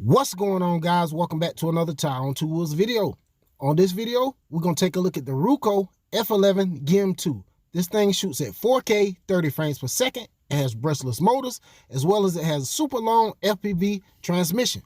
What's going on, guys? Welcome back to another Tie on Tools video. On this video, we're going to take a look at the Ruko F11 Gim 2. This thing shoots at 4K 30 frames per second. It has brushless motors, as well as it has a super long FPV transmission.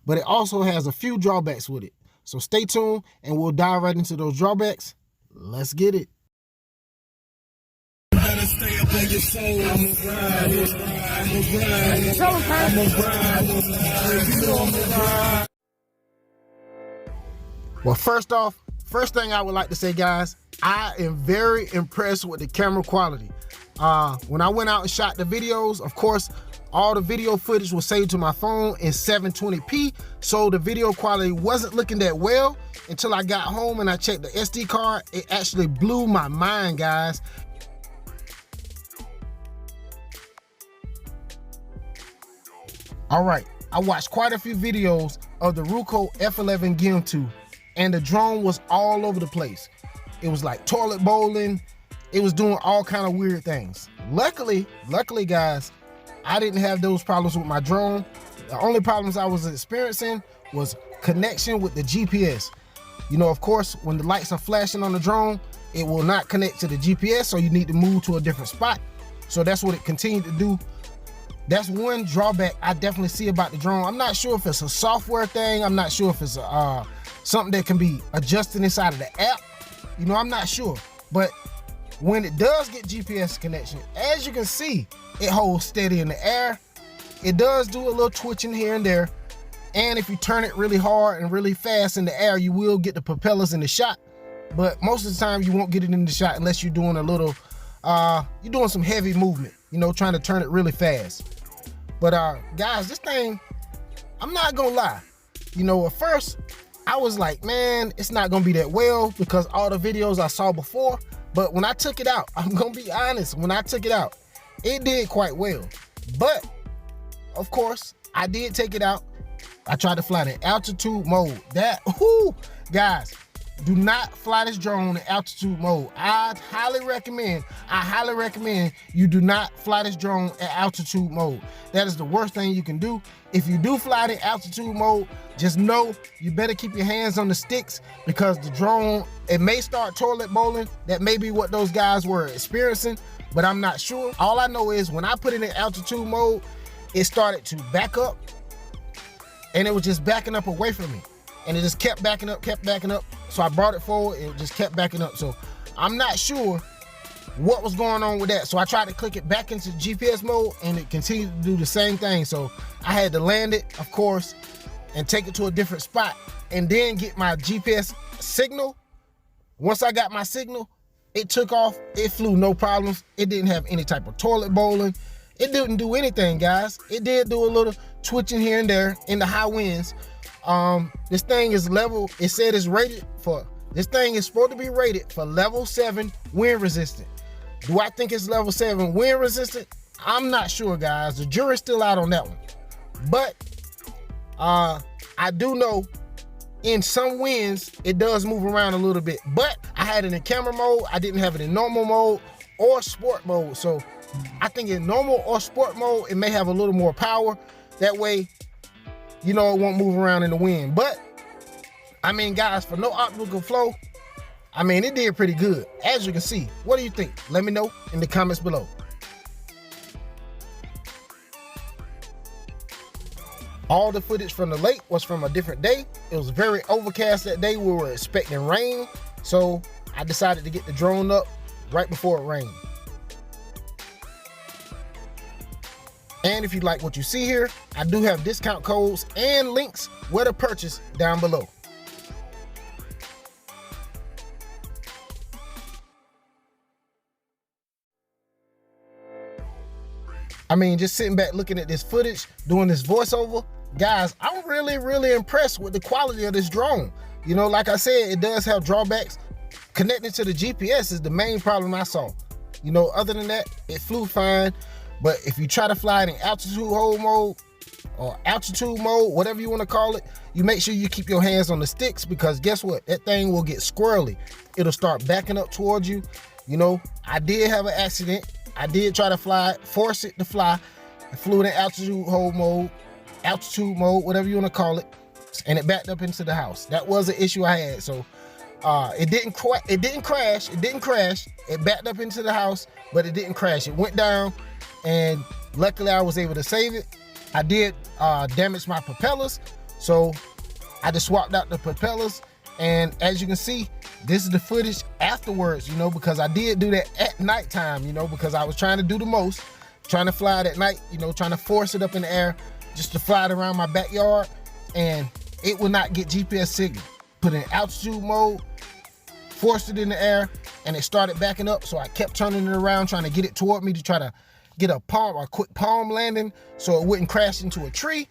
But it also has a few drawbacks with it. So stay tuned and we'll dive right into those drawbacks. Let's get it. Stay up on your soul. Well, first thing I would like to say, guys, I am very impressed with the camera quality. When I went out and shot the videos, of course, all the video footage was saved to my phone in 720p, so the video quality wasn't looking that well until I got home and I checked the SD card. It actually blew my mind, guys. All right, I watched quite a few videos of the Ruko F11 Gim 2, and the drone was all over the place. It was like toilet bowling. It was doing all kind of weird things. Luckily, guys, I didn't have those problems with my drone. The only problems I was experiencing was connection with the GPS. You know, of course, when the lights are flashing on the drone, it will not connect to the GPS, so you need to move to a different spot. So that's what it continued to do. That's one drawback I definitely see about the drone. I'm not sure if it's a software thing. I'm not sure if it's something that can be adjusted inside of the app. You know, I'm not sure. But when it does get GPS connection, as you can see, it holds steady in the air. It does do a little twitching here and there. And if you turn it really hard and really fast in the air, you will get the propellers in the shot. But most of the time, you won't get it in the shot unless you're doing a little, you're doing some heavy movement, you know, trying to turn it really fast. But guys, this thing, I'm not gonna lie, you know, at first I was like, man, it's not gonna be that well because all the videos I saw before. But when I took it out, I'm gonna be honest, when I took it out, it did quite well. But of course, I did take it out. I tried to fly the altitude mode. Guys, do not fly this drone in altitude mode. I highly recommend you do not fly this drone at altitude mode. That is the worst thing you can do. If you do fly it in altitude mode, just know you better keep your hands on the sticks because the drone, it may start toilet bowling. That may be what those guys were experiencing, but I'm not sure. All I know is when I put it in altitude mode, it started to back up and it was just backing up away from me. And it just kept backing up. So I brought it forward, it just kept backing up. So I'm not sure what was going on with that. So I tried to click it back into GPS mode and it continued to do the same thing. So I had to land it, of course, and take it to a different spot and then get my GPS signal. Once I got my signal, it took off, it flew no problems. It didn't have any type of toilet bowling. It didn't do anything, guys. It did do a little twitching here and there in the high winds. This thing is level, it said it's rated for, this thing is supposed to be rated for level 7 wind resistant. Do I think it's level 7 wind resistant? I'm not sure, guys. The jury's still out on that one. But I do know in some winds, it does move around a little bit, but I had it in camera mode. I didn't have it in normal mode or sport mode. So I think in normal or sport mode, it may have a little more power. That way, you know, it won't move around in the wind. But I mean, guys, for no optical flow, I mean, it did pretty good. As you can see, what do you think? Let me know in the comments below. All the footage from the lake was from a different day. It was very overcast that day. We were expecting rain. So I decided to get the drone up right before it rained. And if you like what you see here, I do have discount codes and links where to purchase down below. I mean, just sitting back looking at this footage, doing this voiceover, guys, I'm really impressed with the quality of this drone. You know, like I said, it does have drawbacks. Connecting to the GPS is the main problem I saw. You know, other than that, it flew fine. But if you try to fly it in altitude hold mode or altitude mode, whatever you want to call it, you make sure you keep your hands on the sticks because guess what? That thing will get squirrely. It'll start backing up towards you. You know, I did have an accident. I did try to fly it, force it to fly. I flew it in altitude hold mode. altitude mode, whatever you want to call it, and it backed up into the house. That was an issue I had. So it didn't crash. It backed up into the house, but it didn't crash. It went down, and luckily I was able to save it. I did damage my propellers, so I just swapped out the propellers. And as you can see, this is the footage afterwards, you know, because I did do that at nighttime, you know, because I was trying to do the most, trying to fly it at night, you know, trying to force it up in the air just to fly it around my backyard, and it will not get GPS signal. Put it in altitude mode, forced it in the air, and it started backing up. So I kept turning it around, trying to get it toward me to try to get a quick palm landing so it wouldn't crash into a tree.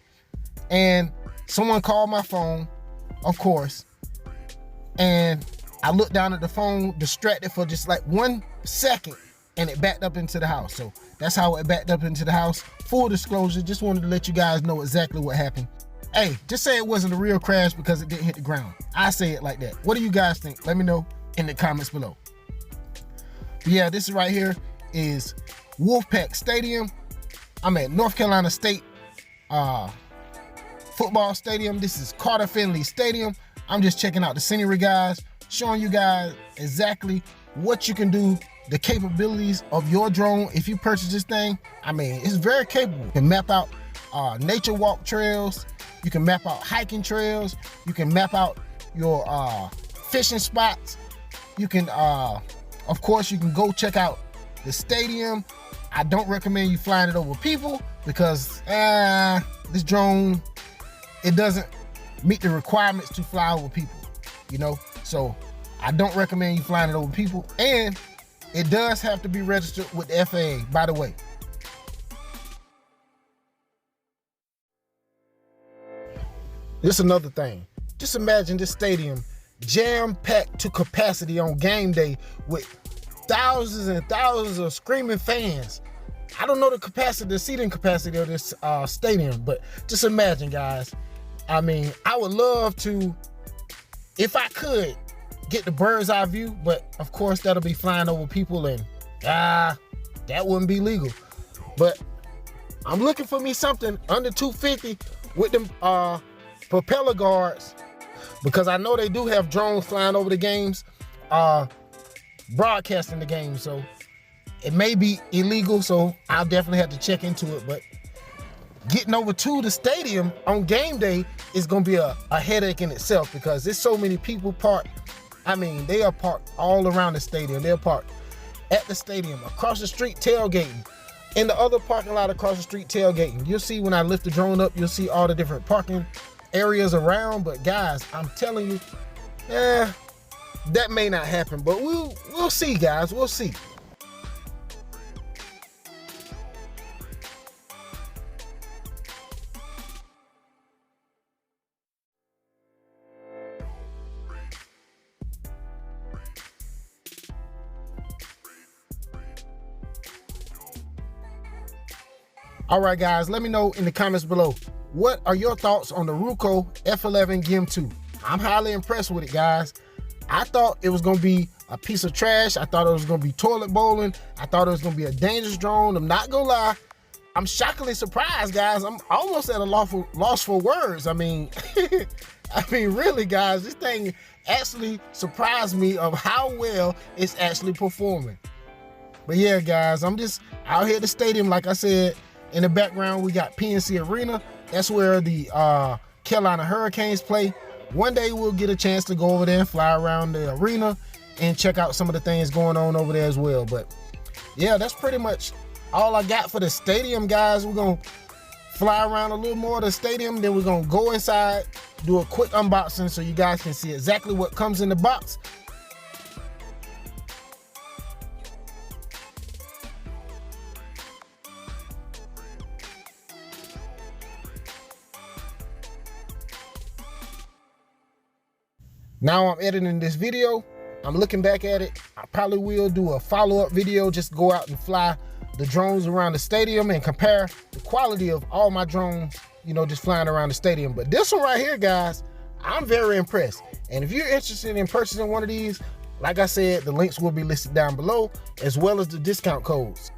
And someone called my phone, of course, and I looked down at the phone, distracted for just like 1 second, and it backed up into the house. So that's how it backed up into the house. Full disclosure, just wanted to let you guys know exactly what happened. Hey, just say it wasn't a real crash because it didn't hit the ground. I say it like that. What do you guys think? Let me know in the comments below. But yeah, this right here is Wolfpack Stadium. I'm at North Carolina State football stadium. This is Carter Finley Stadium. I'm just checking out the scenery, guys, showing you guys exactly what you can do, the capabilities of your drone. If you purchase this thing, I mean, it's very capable. You can map out nature walk trails. You can map out hiking trails. You can map out your fishing spots. You can, of course, you can go check out the stadium. I don't recommend you flying it over people because this drone, it doesn't meet the requirements to fly over people, you know? So I don't recommend you flying it over people. And it does have to be registered with the FAA, by the way. This is another thing. Just imagine this stadium jam-packed to capacity on game day with thousands and thousands of screaming fans. I don't know the capacity, the seating capacity of this stadium, but just imagine, guys. I mean, I would love to, if I could, get the bird's eye view, but of course that'll be flying over people, and that wouldn't be legal. But I'm looking for me something under 250 with them propeller guards, because I know they do have drones flying over the games, broadcasting the game, so it may be illegal, so I'll definitely have to check into it. But getting over to the stadium on game day is gonna be a headache in itself, because there's so many people parked. I mean, they are parked all around the stadium. They're parked at the stadium, across the street tailgating, in the other parking lot across the street tailgating. You'll see when I lift the drone up, you'll see all the different parking areas around. But guys, I'm telling you, that may not happen, but we'll see, guys. We'll see. All right, guys, let me know in the comments below, what are your thoughts on the Ruko F11 Gim 2? I'm highly impressed with it, guys. I thought it was gonna be a piece of trash. I thought it was gonna be toilet bowling. I thought it was gonna be a dangerous drone. I'm not gonna lie. I'm shockingly surprised, guys. I'm almost at a loss for words. I mean, really, guys, this thing actually surprised me of how well it's actually performing. But yeah, guys, I'm just out here at the stadium. Like I said, in the background, we got PNC Arena. That's where the Carolina Hurricanes play. One day we'll get a chance to go over there and fly around the arena and check out some of the things going on over there as well. But yeah, that's pretty much all I got for the stadium, guys. We're gonna fly around a little more of the stadium, then we're gonna go inside, do a quick unboxing so you guys can see exactly what comes in the box. Now I'm editing this video, I'm looking back at it. I probably will do a follow-up video, just go out and fly the drones around the stadium and compare the quality of all my drones, you know, just flying around the stadium. But this one right here, guys, I'm very impressed. And if you're interested in purchasing one of these, like I said, the links will be listed down below, as well as the discount codes.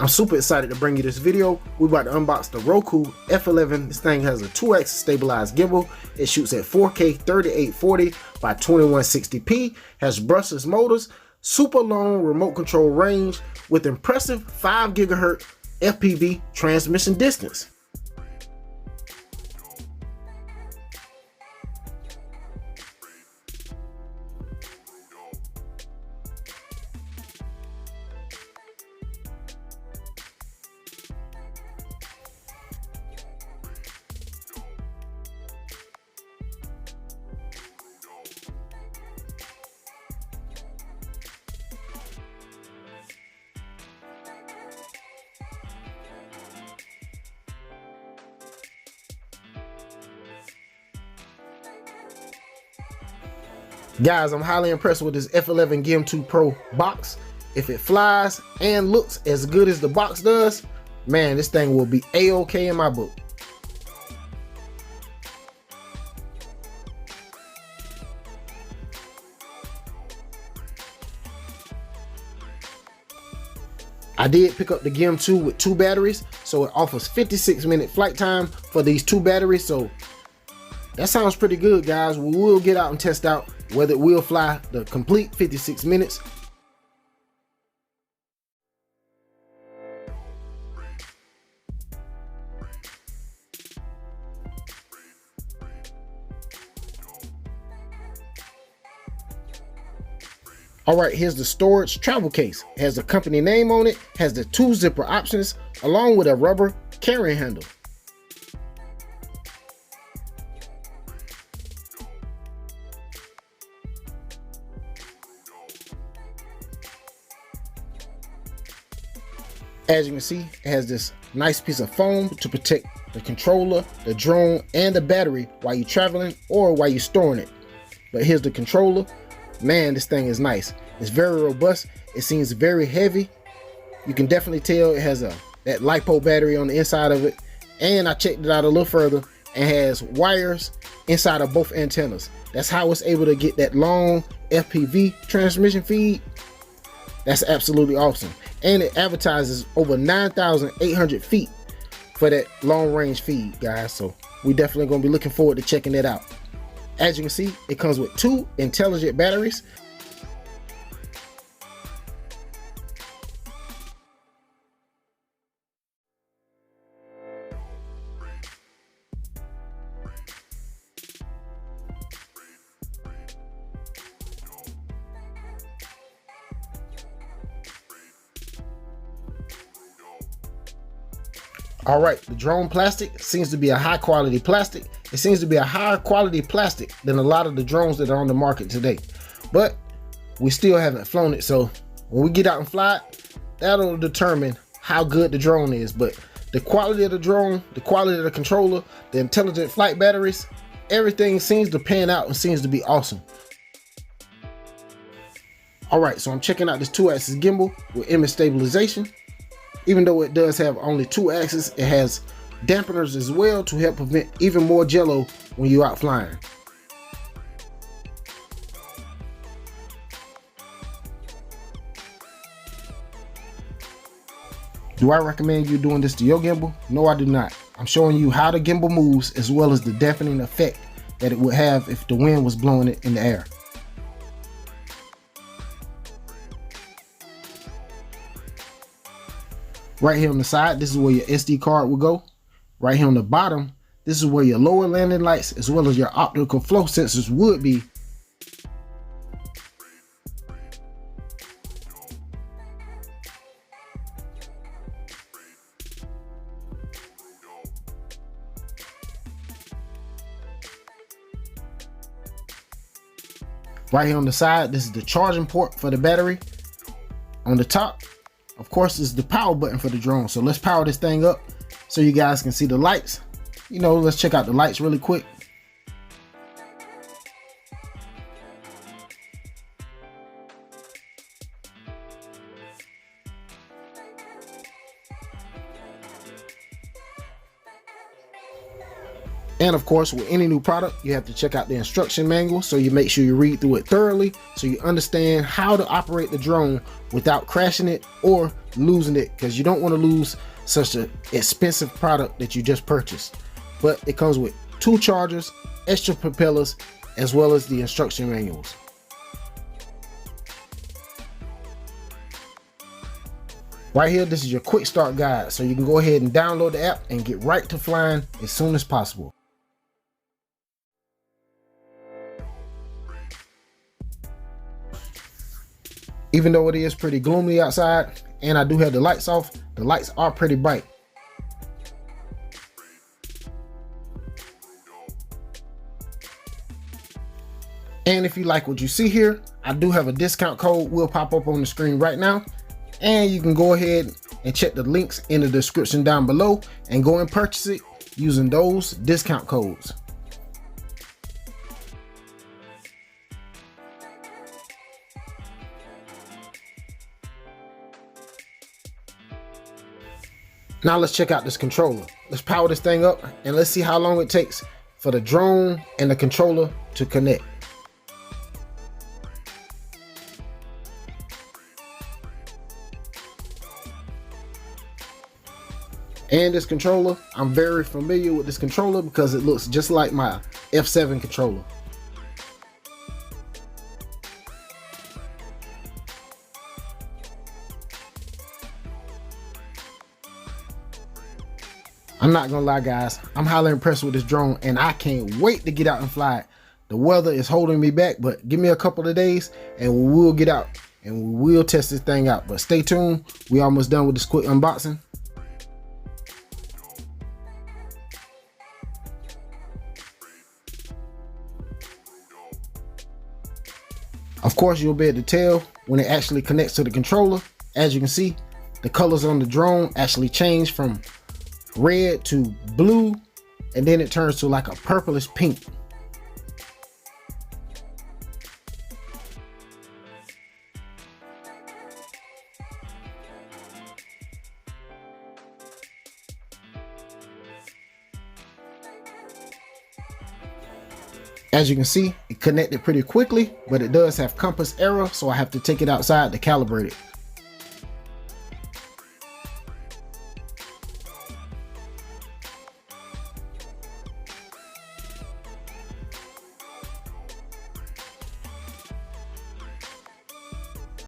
I'm super excited to bring you this video. We're about to unbox the Ruko F11. This thing has a 2-axis stabilized gimbal. It shoots at 4K 3840 by 2160p, has brushless motors, super long remote control range with impressive 5 GHz FPV transmission distance. Guys, I'm highly impressed with this F11 Gim 2 Pro box. If it flies and looks as good as the box does, man, this thing will be A-OK in my book. I did pick up the Gim 2 with 2 batteries, so it offers 56-minute flight time for these 2 batteries, so that sounds pretty good, guys. We will get out and test out whether it will fly the complete 56 minutes. All right, here's the storage travel case. It has a company name on it, has the 2 zipper options, along with a rubber carrying handle. As you can see, it has this nice piece of foam to protect the controller, the drone, and the battery while you're traveling or while you're storing it. But here's the controller. Man, this thing is nice. It's very robust. It seems very heavy. You can definitely tell it has that LiPo battery on the inside of it. And I checked it out a little further and has wires inside of both antennas. That's how it's able to get that long FPV transmission feed. That's absolutely awesome. And it advertises over 9,800 feet for that long range feed, guys. So we definitely gonna be looking forward to checking that out. As you can see, it comes with 2 intelligent batteries. All right, the drone plastic seems to be a high quality plastic. It seems to be a higher quality plastic than a lot of the drones that are on the market today. But we still haven't flown it, so when we get out and fly it, that'll determine how good the drone is. But the quality of the drone, the quality of the controller, the intelligent flight batteries, everything seems to pan out and seems to be awesome. All right, so I'm checking out this 2-axis gimbal with image stabilization. Even though it does have only 2 axes, it has dampeners as well to help prevent even more jello when you're out flying. Do I recommend you doing this to your gimbal? No, I do not. I'm showing you how the gimbal moves as well as the dampening effect that it would have if the wind was blowing it in the air. Right here on the side, this is where your SD card will go. Right here on the bottom, this is where your lower landing lights as well as your optical flow sensors would be. Right here on the side, this is the charging port for the battery. On the top, of course, is the power button for the drone. So let's power this thing up so you guys can see the lights. You know, let's check out the lights really quick. And of course, with any new product, you have to check out the instruction manual, so you make sure you read through it thoroughly so you understand how to operate the drone without crashing it or losing it, because you don't want to lose such an expensive product that you just purchased. But it comes with 2 chargers, extra propellers, as well as the instruction manuals. Right here, this is your quick start guide, so you can go ahead and download the app and get right to flying as soon as possible. Even though it is pretty gloomy outside and I do have the lights off, the lights are pretty bright. And if you like what you see here, I do have a discount code will pop up on the screen right now, and you can go ahead and check the links in the description down below and go and purchase it using those discount codes. Now let's check out this controller. Let's power this thing up and let's see how long it takes for the drone and the controller to connect. And this controller, I'm very familiar with this controller because it looks just like my F7 controller. I'm not gonna lie guys, I'm highly impressed with this drone and I can't wait to get out and fly it. The weather is holding me back, but give me a couple of days and we will get out and we will test this thing out. But stay tuned, we almost done with this quick unboxing. Of course, you'll be able to tell when it actually connects to the controller. As you can see, the colors on the drone actually change from red to blue, and then it turns to like a purplish pink. As you can see, it connected pretty quickly, but it does have compass error, so I have to take it outside to calibrate it.